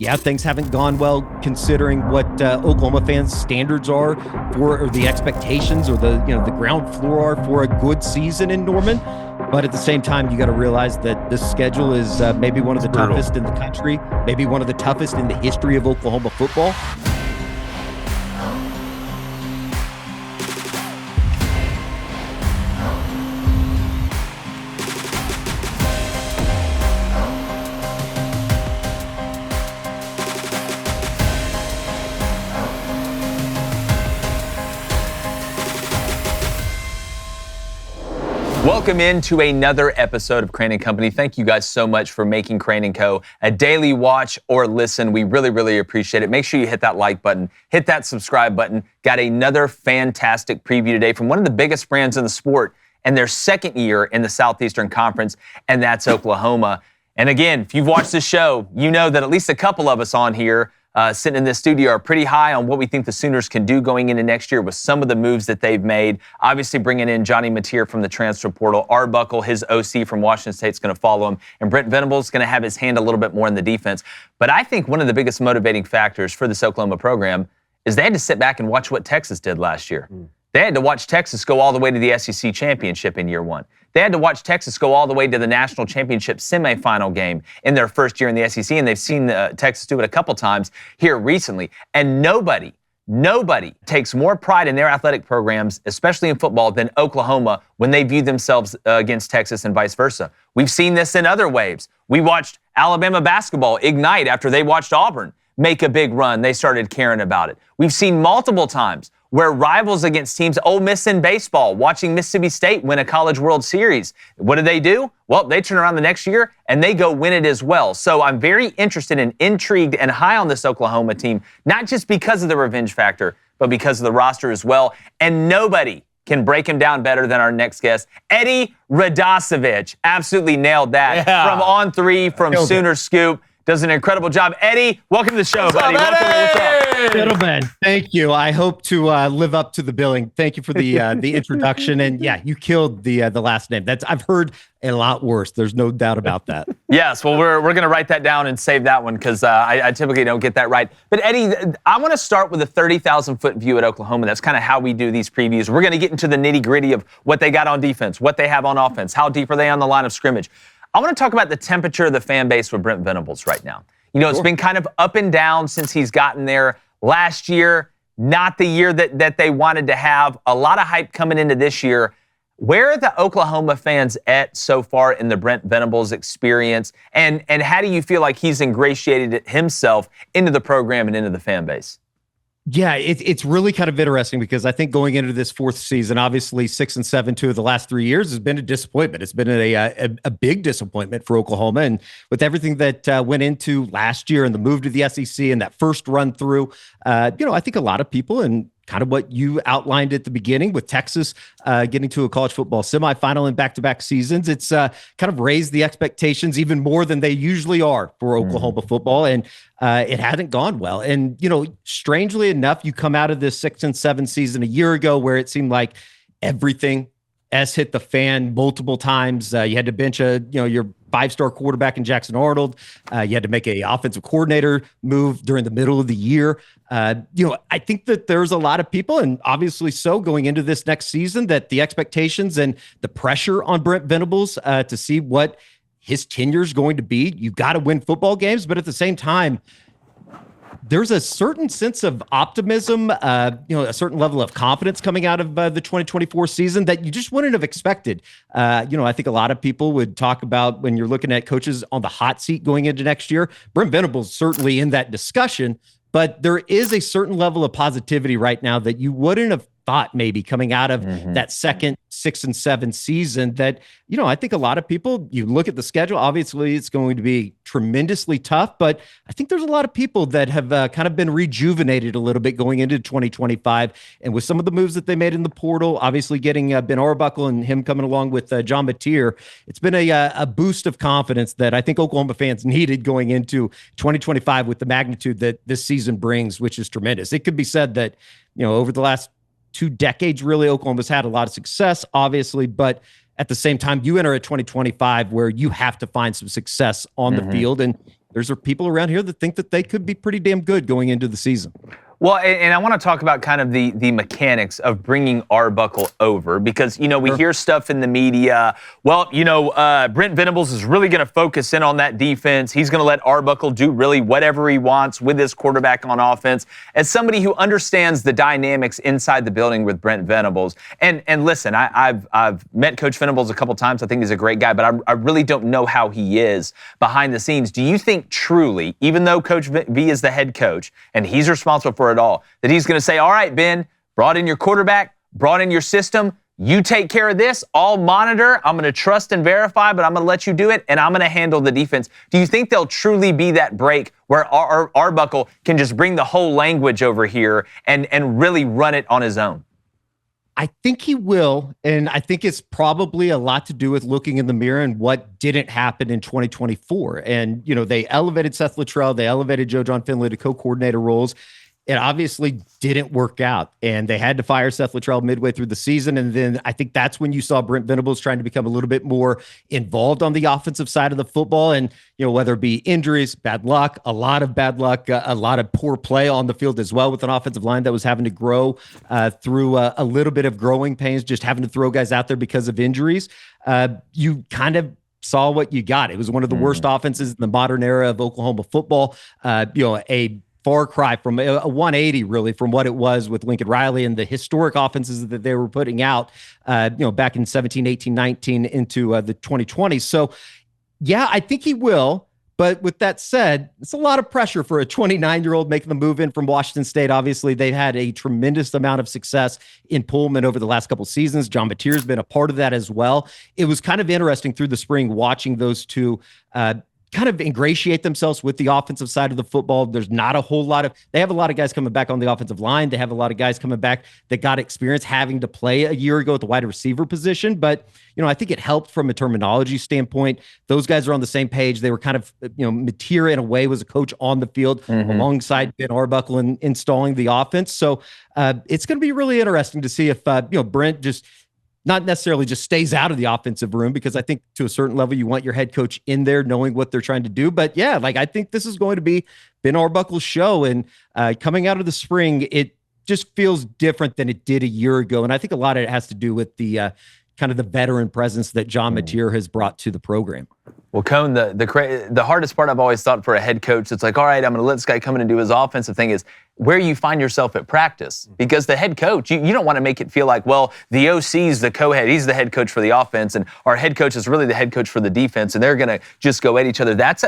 Yeah, things haven't gone well considering what Oklahoma fans' standards are for, or the expectations, or the ground floor are for a good season in Norman. But at the same time, you got to realize that this schedule is maybe one of the toughest in the country, maybe one of the toughest in the history of Oklahoma football. Welcome into another episode of Crain & Company. Thank you guys so much for making Crain & Co. a daily watch or listen. We really, really appreciate it. Make sure you hit that like button, hit that subscribe button. Got another fantastic preview today from one of the biggest brands in the sport and their second year in the Southeastern Conference, and that's Oklahoma. And again, if you've watched this show, you know that at least a couple of us on here sitting in this studio are pretty high on what we think the Sooners can do going into next year with some of the moves that they've made. Obviously, bringing in Johnny Mateer from the transfer portal. Arbuckle, his OC from Washington State, is going to follow him. And Brent Venables is going to have his hand a little bit more in the defense. But I think one of the biggest motivating factors for this Oklahoma program is they had to sit back and watch what Texas did last year. They had to watch Texas go all the way to the SEC championship in year one. They had to watch Texas go all the way to the national championship semifinal game in their first year in the SEC, and they've seen Texas do it a couple times here recently. And nobody takes more pride in their athletic programs, especially in football, than Oklahoma when they view themselves against Texas and vice versa. We've seen this in other waves. We watched Alabama basketball ignite after they watched Auburn make a big run. They started caring about it. We've seen multiple times where rivals against teams, Ole Miss in baseball, watching Mississippi State win a College World Series. What do? Well, they turn around the next year and they go win it as well. So I'm very interested and intrigued and high on this Oklahoma team, not just because of the revenge factor, but because of the roster as well. And nobody can break him down better than our next guest, Eddie Radosevich. Absolutely nailed that. Yeah. From On3, from Sooner Scoop. Does an incredible job. Eddie, welcome to the show, buddy. Gentlemen, thank you. I hope to live up to the billing. Thank you for the introduction. And yeah, you killed the last name. I've heard a lot worse. There's no doubt about that. Yes, well, we're going to write that down and save that one because I typically don't get that right. But Eddie, I want to start with a 30,000-foot view at Oklahoma. That's kind of how we do these previews. We're going to get into the nitty-gritty of what they got on defense, what they have on offense, how deep are they on the line of scrimmage. I want to talk about the temperature of the fan base with Brent Venables right now. You know, It's been kind of up and down since he's gotten there. Last year, not the year that they wanted to have. A lot of hype coming into this year. Where are the Oklahoma fans at so far in the Brent Venables experience? And how do you feel like he's ingratiated himself into the program and into the fan base? Yeah, it's really kind of interesting because I think going into this fourth season, obviously 6-7, 2 of the last 3 years has been a disappointment. It's been a big disappointment for Oklahoma. And with everything that went into last year and the move to the SEC and that first run through, I think a lot of people, and kind of what you outlined at the beginning with Texas getting to a college football semifinal in back-to-back seasons, it's kind of raised the expectations even more than they usually are for Oklahoma football. And it hadn't gone well. And, strangely enough, you come out of this 6-7 season a year ago where it seemed like everything hit the fan multiple times. You had to bench your 5-star quarterback in Jackson Arnold. You had to make a offensive coordinator move during the middle of the year. I think that there's a lot of people, and obviously so, going into this next season, that the expectations and the pressure on Brent Venables to see what his tenure is going to be. You got to win football games, but at the same time, there's a certain sense of optimism, a certain level of confidence coming out of the 2024 season that you just wouldn't have expected. I think a lot of people would talk about when you're looking at coaches on the hot seat going into next year. Brent Venables certainly in that discussion, but there is a certain level of positivity right now that you wouldn't have thought maybe coming out of that second 6-7 season that, I think a lot of people, you look at the schedule, obviously it's going to be tremendously tough, but I think there's a lot of people that have kind of been rejuvenated a little bit going into 2025. And with some of the moves that they made in the portal, obviously getting Ben Arbuckle and him coming along with John Mateer, it's been a boost of confidence that I think Oklahoma fans needed going into 2025 with the magnitude that this season brings, which is tremendous. It could be said that, over the last 2 decades, really, Oklahoma's had a lot of success, obviously, but at the same time, you enter a 2025 where you have to find some success on the field. And there's people around here that think that they could be pretty damn good going into the season. Well, and I want to talk about kind of the mechanics of bringing Arbuckle over because, we hear stuff in the media. Well, Brent Venables is really going to focus in on that defense. He's going to let Arbuckle do really whatever he wants with his quarterback on offense. As somebody who understands the dynamics inside the building with Brent Venables, and listen, I've met Coach Venables a couple times. I think he's a great guy, but I really don't know how he is behind the scenes. Do you think truly, even though Coach V is the head coach and he's responsible for it all, that he's going to say, all right, Ben, brought in your quarterback, brought in your system, you take care of this, I'll monitor, I'm going to trust and verify, but I'm going to let you do it, and I'm going to handle the defense? Do you think there'll truly be that break where Arbuckle can just bring the whole language over here and really run it on his own? I think he will, and I think it's probably a lot to do with looking in the mirror and what didn't happen in 2024. And, they elevated Seth Luttrell, they elevated Joe John Finley to co-coordinator roles. It obviously didn't work out, and they had to fire Seth Luttrell midway through the season. And then I think that's when you saw Brent Venables trying to become a little bit more involved on the offensive side of the football. And, whether it be injuries, bad luck, a lot of bad luck, a lot of poor play on the field as well with an offensive line that was having to grow through a little bit of growing pains, just having to throw guys out there because of injuries. You kind of saw what you got. It was one of the worst offenses in the modern era of Oklahoma football. A far cry from a 180 really from what it was with Lincoln Riley and the historic offenses that they were putting out, back in 17, 18, 19 into the 2020s. So yeah, I think he will. But with that said, it's a lot of pressure for a 29-year-old making the move in from Washington State. Obviously, they've had a tremendous amount of success in Pullman over the last couple of seasons. John Mateer's been a part of that as well. It was kind of interesting through the spring watching those two kind of ingratiate themselves with the offensive side of the football. There's not a whole lot they have a lot of guys coming back on the offensive line. They have a lot of guys coming back that got experience having to play a year ago at the wide receiver position. But, I think it helped from a terminology standpoint. Those guys are on the same page. They were kind of, Mateer in a way was a coach on the field alongside Ben Arbuckle in installing the offense. So it's going to be really interesting to see if, Brent just not necessarily just stays out of the offensive room, because I think to a certain level, you want your head coach in there knowing what they're trying to do. But yeah, I think this is going to be Ben Arbuckle's show. And coming out of the spring, it just feels different than it did a year ago. And I think a lot of it has to do with the kind of the veteran presence that John Mateer has brought to the program. Well, Cone, the hardest part I've always thought for a head coach, it's like, all right, I'm going to let this guy come in and do his offensive thing, is where you find yourself at practice. Because the head coach, you don't want to make it feel like, well, the OC's the co-head, he's the head coach for the offense, and our head coach is really the head coach for the defense, and they're going to just go at each other. That's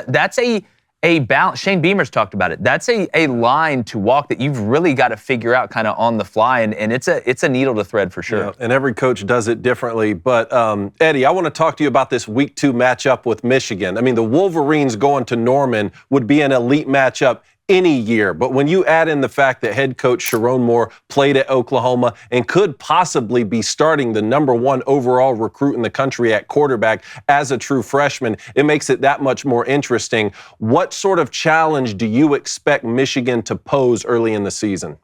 a balance. Shane Beamer's talked about it. That's a line to walk that you've really got to figure out kind of on the fly, and it's a needle to thread for sure. Yeah, and every coach does it differently. But Eddie, I want to talk to you about this Week 2 matchup with Michigan. I mean, the Wolverines going to Norman would be an elite matchup any year. But when you add in the fact that head coach Sharon Moore played at Oklahoma and could possibly be starting the #1 overall recruit in the country at quarterback as a true freshman, it makes it that much more interesting. What sort of challenge do you expect Michigan to pose early in the season?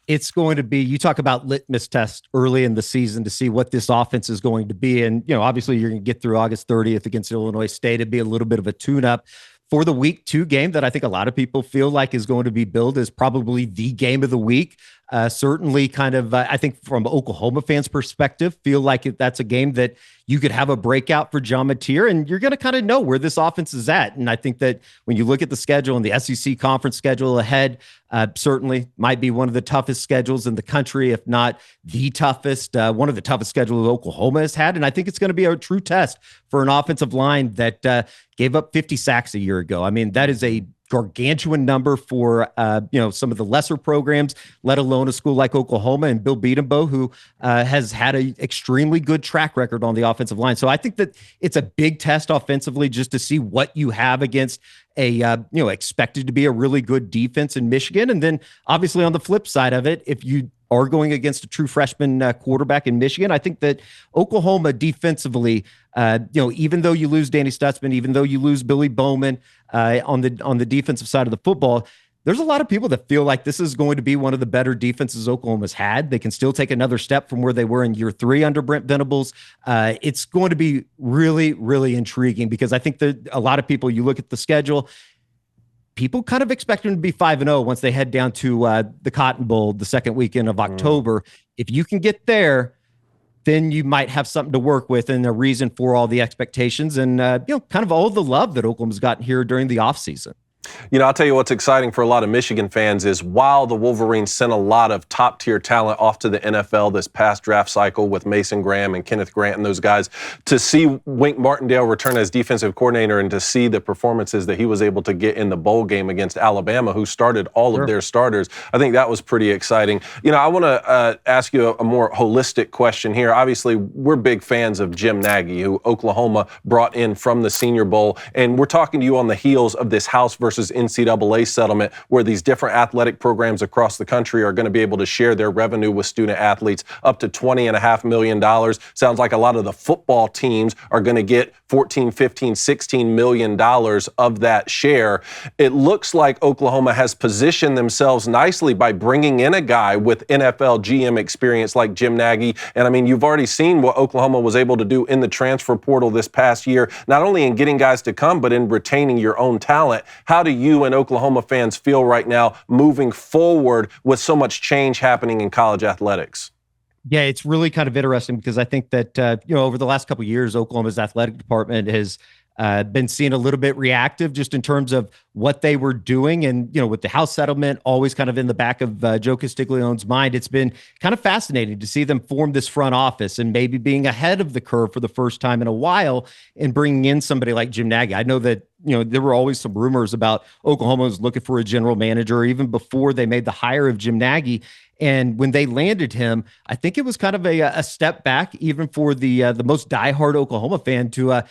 It's going to be, you talk about litmus test early in the season to see what this offense is going to be. And, obviously you're going to get through August 30th against Illinois State. It'd be a little bit of a tune-up for the Week 2 game that I think a lot of people feel like is going to be billed as probably the game of the week. Certainly kind of, I think from Oklahoma fans' perspective, feel like that's a game that you could have a breakout for John Mateer, and you're going to kind of know where this offense is at. And I think that when you look at the schedule and the SEC conference schedule ahead, certainly might be one of the toughest schedules in the country, if not the toughest, one of the toughest schedules Oklahoma has had. And I think it's going to be a true test for an offensive line that gave up 50 sacks a year ago. I mean, that is a gargantuan number for some of the lesser programs, let alone a school like Oklahoma, and Bill Beatenbow, who has had an extremely good track record on the offensive line. So I think that it's a big test offensively just to see what you have against a expected to be a really good defense in Michigan. And then obviously on the flip side of it, if you are going against a true freshman quarterback in Michigan, I think that Oklahoma defensively, even though you lose Danny Stutzman, even though you lose Billy Bowman on the defensive side of the football, there's a lot of people that feel like this is going to be one of the better defenses Oklahoma's had. They can still take another step from where they were in year 3 under Brent Venables. It's going to be really, really intriguing, because I think that a lot of people, you look at the schedule, people kind of expect them to be 5-0 once they head down to the Cotton Bowl the second weekend of October. If you can get there, then you might have something to work with and a reason for all the expectations and, kind of all the love that Oklahoma's gotten here during the offseason. I'll tell you what's exciting for a lot of Michigan fans is while the Wolverines sent a lot of top-tier talent off to the NFL this past draft cycle with Mason Graham and Kenneth Grant and those guys, to see Wink Martindale return as defensive coordinator and to see the performances that he was able to get in the bowl game against Alabama, who started all of their starters, I think that was pretty exciting. I want to ask you a more holistic question here. Obviously, we're big fans of Jim Nagy, who Oklahoma brought in from the Senior Bowl, and we're talking to you on the heels of this House versus NCAA settlement where these different athletic programs across the country are going to be able to share their revenue with student athletes up to $20.5 million. Sounds like a lot of the football teams are going to get $14, $15, $16 million of that share. It looks like Oklahoma has positioned themselves nicely by bringing in a guy with NFL GM experience like Jim Nagy. And I mean, you've already seen what Oklahoma was able to do in the transfer portal this past year, not only in getting guys to come, but in retaining your own talent. How do you and Oklahoma fans feel right now moving forward with so much change happening in college athletics? Yeah, it's really kind of interesting because I think that, over the last couple of years, Oklahoma's athletic department has been seen a little bit reactive just in terms of what they were doing. And, with the House settlement always kind of in the back of Joe Castiglione's mind, it's been kind of fascinating to see them form this front office and maybe being ahead of the curve for the first time in a while and bringing in somebody like Jim Nagy. I know that, there were always some rumors about Oklahoma was looking for a general manager even before they made the hire of Jim Nagy. And when they landed him, I think it was kind of a step back even for the most diehard Oklahoma fan to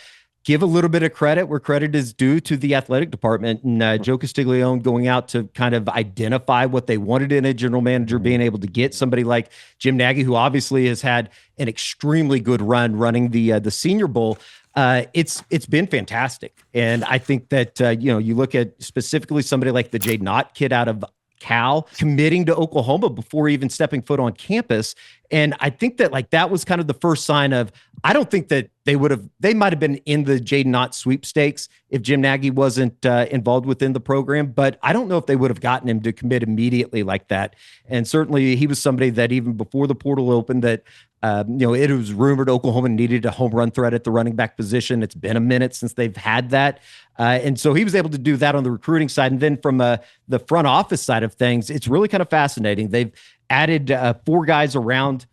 give a little bit of credit where credit is due to the athletic department and Joe Castiglione going out to kind of identify what they wanted in a general manager, being able to get somebody like Jim Nagy, who obviously has had an extremely good run running the Senior Bowl. It's been fantastic. And I think that, you look at specifically somebody like the Jaden Ott kid out of Cal committing to Oklahoma before even stepping foot on campus. And I think that that was kind of the first sign of, I don't think that they might've been in the Jaden Ott sweepstakes if Jim Nagy wasn't involved within the program, but I don't know if they would have gotten him to commit immediately like that. And certainly he was somebody that even before the portal opened that, it was rumored Oklahoma needed a home run threat at the running back position. It's been a minute since they've had that. And so he was able to do that on the recruiting side. And then from the front office side of things, it's really kind of fascinating. They've added 4 guys around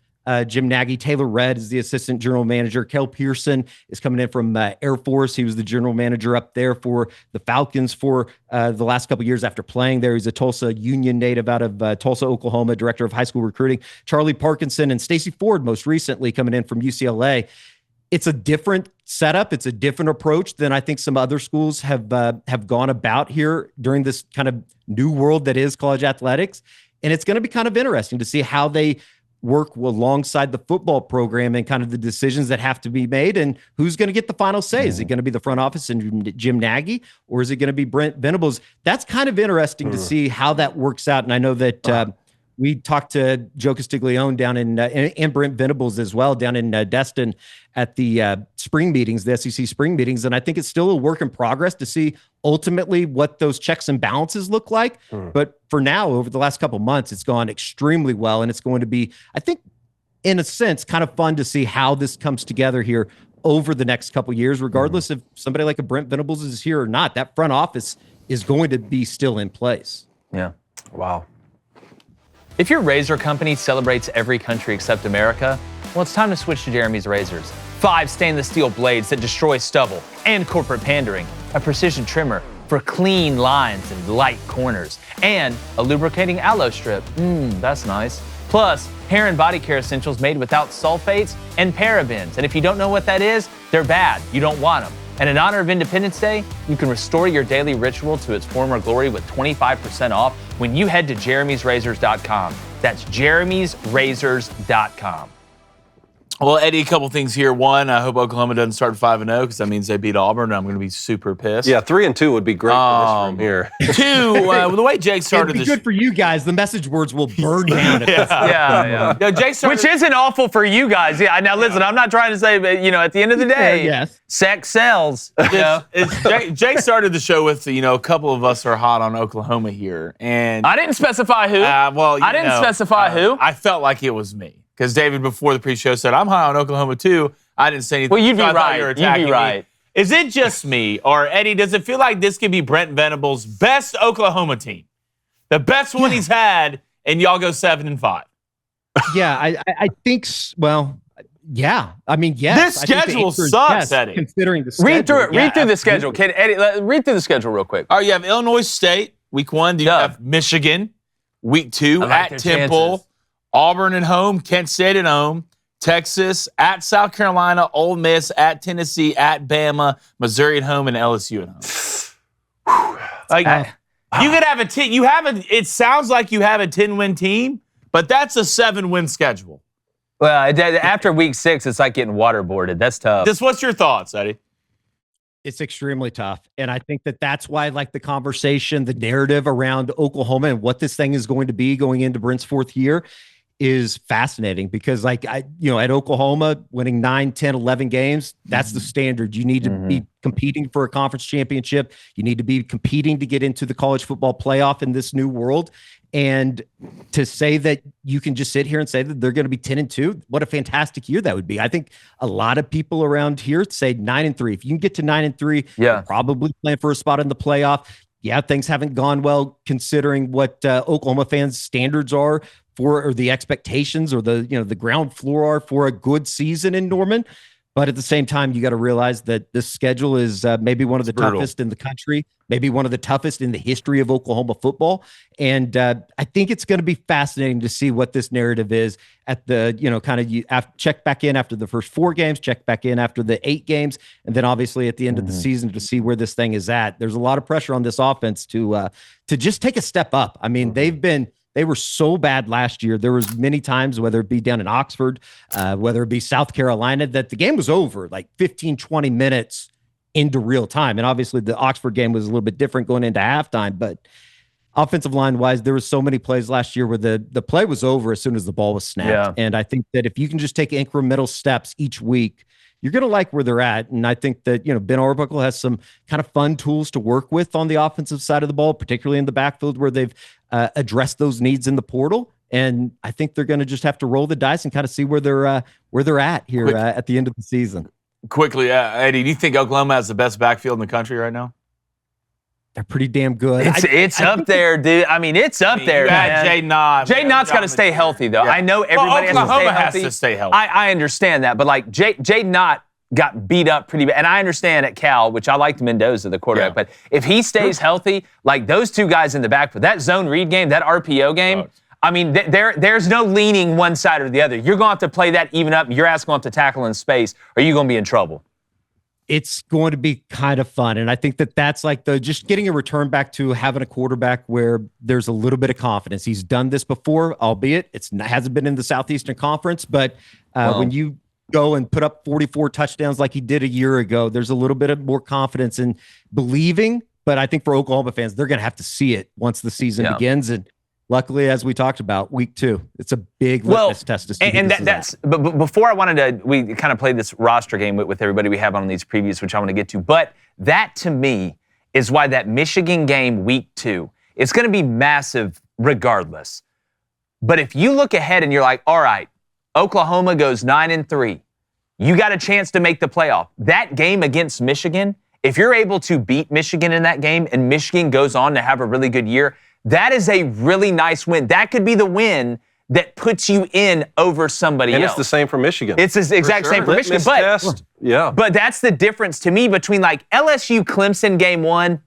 Jim Nagy. Taylor Redd is the assistant general manager. Kel Pearson is coming in from Air Force. He was the general manager up there for the Falcons for the last couple of years after playing there. He's a Tulsa Union native out of Tulsa, Oklahoma, director of high school recruiting. Charlie Parkinson and Stacey Ford most recently coming in from UCLA. It's a different setup. It's a different approach than I think some other schools have gone about here during this kind of new world that is college athletics. And it's going to be kind of interesting to see how they work alongside the football program and kind of the decisions that have to be made and who's going to get the final say. Is it going to be the front office and Jim Nagy, or is it going to be Brent Venables? That's kind of interesting to see how that works out. And I know that we talked to Joe Castiglione down in and Brent Venables as well down in Destin at the spring meetings, the SEC spring meetings. And I think it's still a work in progress to see ultimately what those checks and balances look like. But for now, over the last couple of months, it's gone extremely well. And it's going to be, I think, in a sense, kind of fun to see how this comes together here over the next couple of years, regardless if somebody like a Brent Venables is here or not. That front office is going to be still in place. Yeah. Wow. If your razor company celebrates every country except America, well, it's time to switch to Jeremy's Razors. 5 stainless steel blades that destroy stubble and corporate pandering, a precision trimmer for clean lines and light corners, and a lubricating aloe strip. That's nice. Plus, hair and body care essentials made without sulfates and parabens. And if you don't know what that is, they're bad. You don't want them. And in honor of Independence Day, you can restore your daily ritual to its former glory with 25% off when you head to jeremysrazors.com. That's jeremysrazors.com. Well, Eddie, a couple things here. One, I hope Oklahoma doesn't start 5-0 because that means they beat Auburn, and I'm going to be super pissed. Yeah, 3-2 would be great for this room here. Two, the way Jake started It'd be good for you guys. The message words will burn down. Yeah. No, Jake started, Which isn't awful for you guys. Yeah. Now, listen, I'm not trying to say, but, at the end of the day, yes. sex sells. Jake started the show with, a couple of us are hot on Oklahoma here. And I didn't specify who. I didn't specify who. I felt like it was me. Because David, before the pre-show, said, I'm hot on Oklahoma, too. I didn't say anything. Well, you'd be so I thought right. you were You'd be attacking me. right. Is it just me? Or, Eddie, does it feel like this could be Brent Venables' best Oklahoma team? The best one he's had, and y'all go 7-5. Yeah, I think, yeah. I mean, yes. This schedule sucks, Eddie. Considering the schedule. Read through it. Yeah, Read through the absolutely. schedule. Eddie, read through the schedule real quick. All right, you have Illinois State, week 1. You have Michigan, week 2, I like at their Temple. chances. Auburn at home, Kent State at home, Texas, at South Carolina, Ole Miss, at Tennessee, at Bama, Missouri at home, and LSU at home. You could have a team. It sounds like you have a 10-win team, but that's a 7-win schedule. Well, after week 6, it's like getting waterboarded. That's tough. What's your thoughts, Eddie? It's extremely tough. And I think that that's why, the conversation, the narrative around Oklahoma and what this thing is going to be going into Brent's 4th year is fascinating because at Oklahoma, winning 9, 10, 11 games, that's the standard. You need to be competing for a conference championship. You need to be competing to get into the college football playoff in this new world. And to say that you can just sit here and say that they're going to be 10-2, what a fantastic year that would be. I think a lot of people around here say 9-3. If you can get to 9-3, you're probably playing for a spot in the playoff. Yeah, things haven't gone well considering what Oklahoma fans' standards are or the expectations or the ground floor are for a good season in Norman. But at the same time, you got to realize that this schedule is maybe one of the toughest in the country, maybe one of the toughest in the history of Oklahoma football. And I think it's going to be fascinating to see what this narrative is at the, check back in after the first 4 games, check back in after the 8 games, and then obviously at the end of the season to see where this thing is at. There's a lot of pressure on this offense to just take a step up. I mean, they were so bad last year. There was many times, whether it be down in Oxford, whether it be South Carolina, that the game was over like 15, 20 minutes into real time. And obviously the Oxford game was a little bit different going into halftime, but offensive line wise, there was so many plays last year where the play was over as soon as the ball was snapped. Yeah. And I think that if you can just take incremental steps each week, you're going to like where they're at. And I think that, Ben Arbuckle has some kind of fun tools to work with on the offensive side of the ball, particularly in the backfield where they've addressed those needs in the portal. And I think they're going to just have to roll the dice and kind of see where they're at here at the end of the season. Quickly, Eddie, do you think Oklahoma has the best backfield in the country right now? They're pretty damn good. It's up there, dude. I mean, it's up there. Jaden Knott. Jaden Knott's got to stay healthy, though. Yeah. I know everybody has to stay healthy. I understand that, but Jaden Knott got beat up pretty bad. And I understand at Cal, which I liked Mendoza, the quarterback, but if he stays healthy, those 2 guys in the backfield, that zone read game, that RPO game, I mean, there's no leaning one side or the other. You're going to have to play that even up. Your ass going to have to tackle in space, or you're going to be in trouble. It's going to be kind of fun. And I think that that's just getting a return back to having a quarterback where there's a little bit of confidence. He's done this before, albeit it hasn't been in the Southeastern Conference, but when you go and put up 44 touchdowns like he did a year ago, there's a little bit of more confidence in believing. But I think for Oklahoma fans, they're going to have to see it once the season begins. And luckily, as we talked about, week 2, it's a big litmus test to see. And but before we kind of played this roster game with everybody we have on these previews, which I want to get to. But that to me is why that Michigan game week 2, it's going to be massive regardless. But if you look ahead and you're like, all right, Oklahoma goes 9-3, you got a chance to make the playoff. That game against Michigan, if you're able to beat Michigan in that game and Michigan goes on to have a really good year, that is a really nice win. That could be the win that puts you in over somebody else. And it's the same for Michigan. It's the exact same for Michigan. But that's the difference to me between LSU Clemson game 1.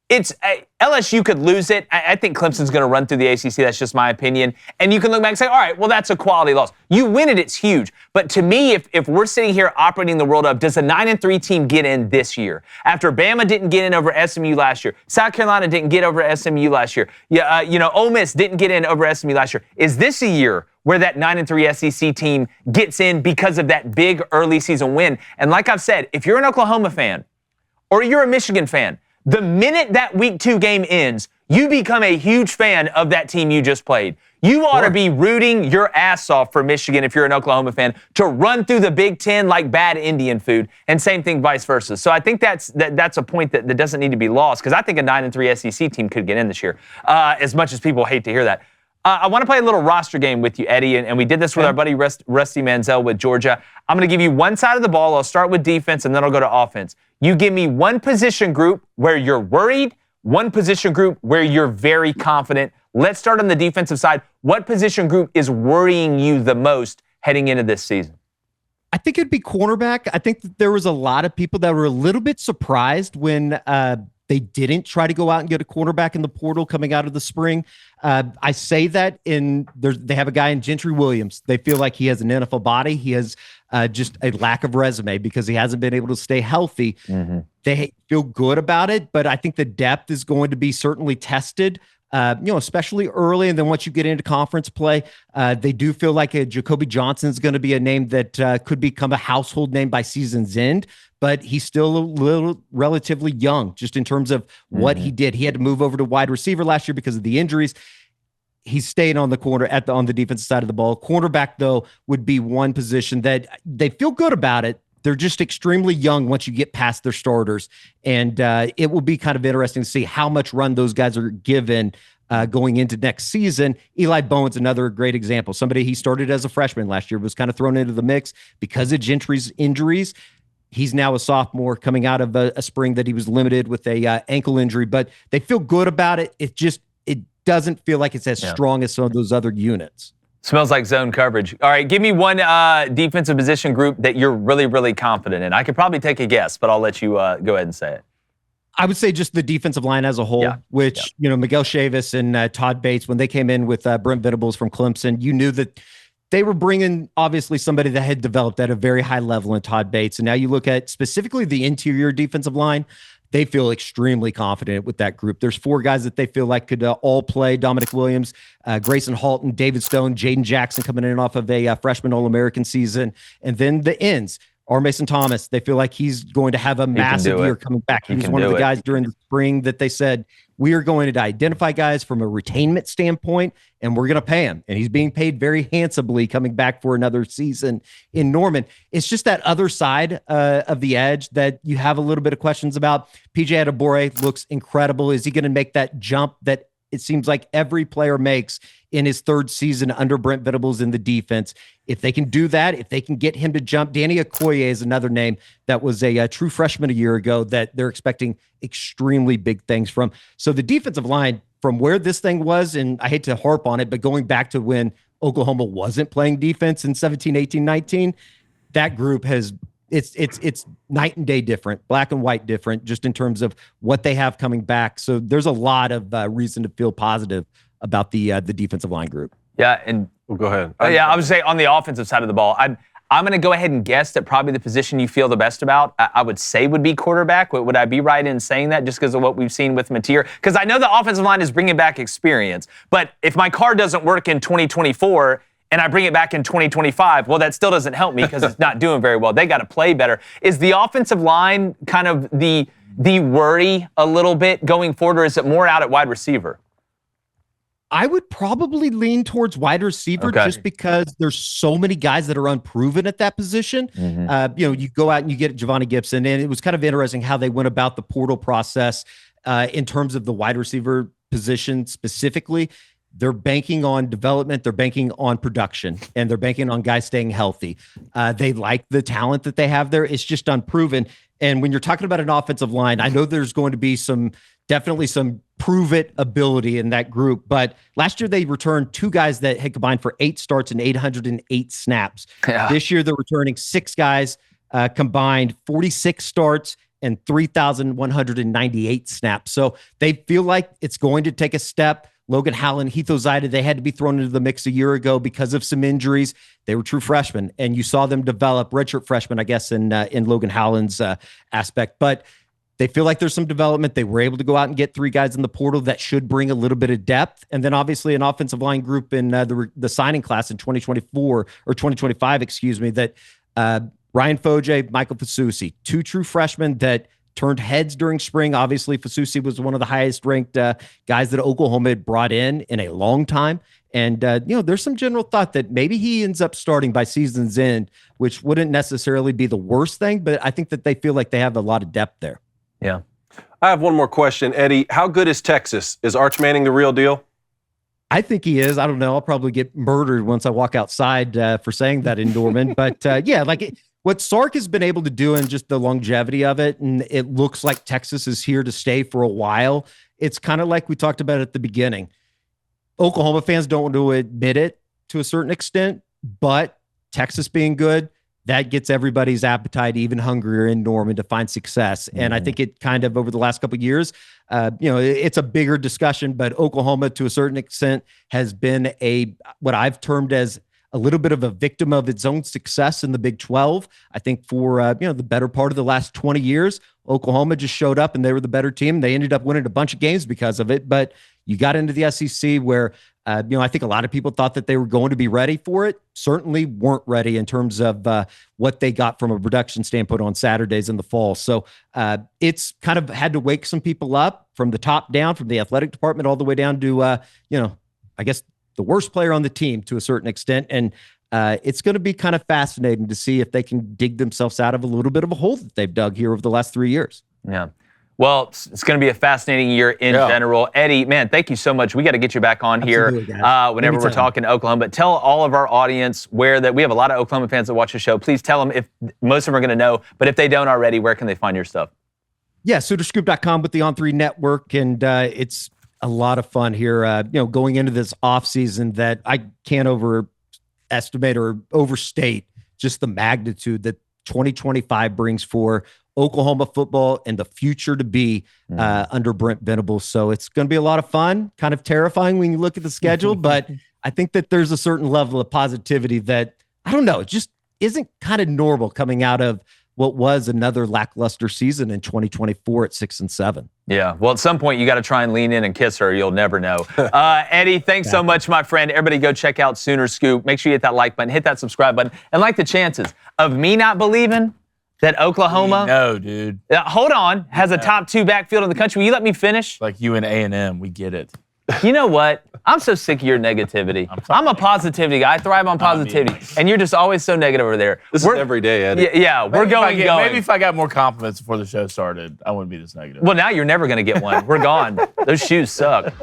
LSU could lose it. I think Clemson's going to run through the ACC. That's just my opinion. And you can look back and say, all right, well, that's a quality loss. You win it, it's huge. But to me, if we're sitting here operating the world of, does a 9-3 team get in this year? After Bama didn't get in over SMU last year, South Carolina didn't get over SMU last year, Ole Miss didn't get in over SMU last year. Is this a year where that 9-3 SEC team gets in because of that big early season win? And like I've said, if you're an Oklahoma fan or you're a Michigan fan, the minute that week 2 game ends, you become a huge fan of that team you just played. You ought to be rooting your ass off for Michigan if you're an Oklahoma fan to run through the Big Ten like bad Indian food, and same thing vice versa. So I think that's a point that doesn't need to be lost, because I think a 9-3 SEC team could get in this year, as much as people hate to hear that. I want to play a little roster game with you, Eddie, and we did this with our buddy Rusty Manziel with Georgia. I'm going to give you one side of the ball. I'll start with defense, and then I'll go to offense. You give me one position group where you're worried, one position group where you're very confident. Let's start on the defensive side. What position group is worrying you the most heading into this season? I think it'd be cornerback. I think that there was a lot of people that were a little bit surprised when they didn't try to go out and get a cornerback in the portal coming out of the spring. I say that they have a guy in Gentry Williams. They feel like he has an NFL body. He has just a lack of resume because he hasn't been able to stay healthy. Mm-hmm. They feel good about it, but I think the depth is going to be certainly tested, especially early. And then once you get into conference play, they do feel like Jacoby Johnson is going to be a name that could become a household name by season's end. But he's still a little relatively young just in terms of what he did. He had to move over to wide receiver last year because of the injuries. He's staying on the corner on the defensive side of the ball. Cornerback, though, would be one position that they feel good about it. They're just extremely young once you get past their starters. And it will be kind of interesting to see how much run those guys are given going into next season. Eli Bowen's another great example. Somebody he started as a freshman last year, was kind of thrown into the mix because of Gentry's injuries. He's now a sophomore coming out of a spring that he was limited with a ankle injury, but they feel good about it. It doesn't feel like it's as strong as some of those other units. Smells like zone coverage. All right, give me one defensive position group that you're really, really confident in. I could probably take a guess, but I'll let you go ahead and say it. I would say just the defensive line as a whole, which, Miguel Chavis and Todd Bates, when they came in with Brent Venables from Clemson, you knew that they were bringing, obviously, somebody that had developed at a very high level in Todd Bates. And now you look at specifically the interior defensive line, they feel extremely confident with that group. There's 4 guys that they feel like could all play: Dominic Williams, Grayson Halton, David Stone, Jaden Jackson coming in off of a freshman All-American season. And then the ends, R. Mason Thomas, they feel like he's going to have a massive year coming back. He was one of the guys during the spring that they said, we are going to identify guys from a retainment standpoint, and we're going to pay him. And he's being paid very handsomely coming back for another season in Norman. It's just that other side of the edge that you have a little bit of questions about. PJ Adebawore looks incredible. Is he going to make that jump that it seems like every player makes in his 3rd season under Brent Venables in the defense? If they can do that, if they can get him to jump, Danny Okoye is another name that was a true freshman a year ago that they're expecting extremely big things from. So the defensive line, from where this thing was, and I hate to harp on it, but going back to when Oklahoma wasn't playing defense in 17, 18, 19, that group has it's night and day different, black and white different, just in terms of what they have coming back. So there's a lot of reason to feel positive about the defensive line group. Yeah, and go ahead. I would say on the offensive side of the ball, I'm going to go ahead and guess that probably the position you feel the best about, I would say, would be quarterback. Would I be right in saying that just because of what we've seen with Mateer? Because I know the offensive line is bringing back experience, but if my car doesn't work in 2024 and I bring it back in 2025, well, that still doesn't help me because it's not doing very well. They got to play better. Is the offensive line kind of the worry a little bit going forward, or is it more out at wide receiver? I would probably lean towards wide receiver just because there's so many guys that are unproven at that position. Mm-hmm. You go out and you get Giovanni Gibson, and it was kind of interesting how they went about the portal process in terms of the wide receiver position specifically. They're banking on development, they're banking on production, and they're banking on guys staying healthy. They like the talent that they have there. It's just unproven. And when you're talking about an offensive line, I know there's going to be definitely some prove-it ability in that group. But last year they returned 2 guys that had combined for 8 starts and 808 snaps. Yeah. This year they're returning 6 guys combined 46 starts and 3,198 snaps. So they feel like it's going to take a step. Logan Hallen, Heath Ozida, they had to be thrown into the mix a year ago because of some injuries. They were true freshmen, and you saw them develop, redshirt freshmen, I guess, in Logan Hallen's aspect. But they feel like there's some development. They were able to go out and get 3 guys in the portal that should bring a little bit of depth. And then obviously an offensive line group in the signing class in 2024 or 2025, excuse me, that Ryan Foje, Michael Fasusi, 2 true freshmen that turned heads during spring. Obviously, Fasusi was one of the highest ranked guys that Oklahoma had brought in a long time. And, there's some general thought that maybe he ends up starting by season's end, which wouldn't necessarily be the worst thing, but I think that they feel like they have a lot of depth there. Yeah. I have one more question, Eddie. How good is Texas? Is Arch Manning the real deal? I think he is. I don't know. I'll probably get murdered once I walk outside for saying that in Norman. But what Sark has been able to do and just the longevity of it, and it looks like Texas is here to stay for a while. It's kind of like we talked about at the beginning. Oklahoma fans don't want to admit it to a certain extent, but Texas being good, that gets everybody's appetite even hungrier in Norman to find success. And I think it kind of over the last couple of years, it's a bigger discussion, but Oklahoma to a certain extent has been what I've termed as a little bit of a victim of its own success in the Big 12. I think for, the better part of the last 20 years, Oklahoma just showed up and they were the better team. They ended up winning a bunch of games because of it, but you got into the SEC where, I think a lot of people thought that they were going to be ready for it. Certainly weren't ready in terms of what they got from a production standpoint on Saturdays in the fall. So it's kind of had to wake some people up from the top down, from the athletic department all the way down to, I guess the worst player on the team to a certain extent. And it's going to be kind of fascinating to see if they can dig themselves out of a little bit of a hole that they've dug here over the last 3 years. Yeah. Well, it's going to be a fascinating year in general. Eddie, man, thank you so much. We got to get you back on here whenever we're talking Oklahoma. But tell all of our audience where that we have a lot of Oklahoma fans that watch the show. Please tell them, if most of them are going to know, but if they don't already, where can they find your stuff? Yeah, SoonerScoop.com with the On3 network. And it's a lot of fun here, going into this offseason that I can't overestimate or overstate just the magnitude that 2025 brings for Oklahoma football and the future to be under Brent Venables. So it's going to be a lot of fun, kind of terrifying when you look at the schedule, but I think that there's a certain level of positivity that, I don't know, just isn't kind of normal coming out of what was another lackluster season in 2024 at 6-7. Yeah. Well, at some point you got to try and lean in and kiss her. You'll never know. Eddie, thanks so much, my friend. Everybody go check out Sooner Scoop. Make sure you hit that like button, hit that subscribe button, and like the chances of me not believing that Oklahoma, no, dude, hold on, has a top 2 backfield in the country. Will you let me finish? Like you and A&M, we get it. You know what? I'm so sick of your negativity. I'm a positivity guy. I thrive on positivity. And you're just always so negative over there. This is every day, Eddie. Yeah, we're going. Maybe if I got more compliments before the show started, I wouldn't be this negative. Well, now you're never going to get one. We're gone. Those shoes suck.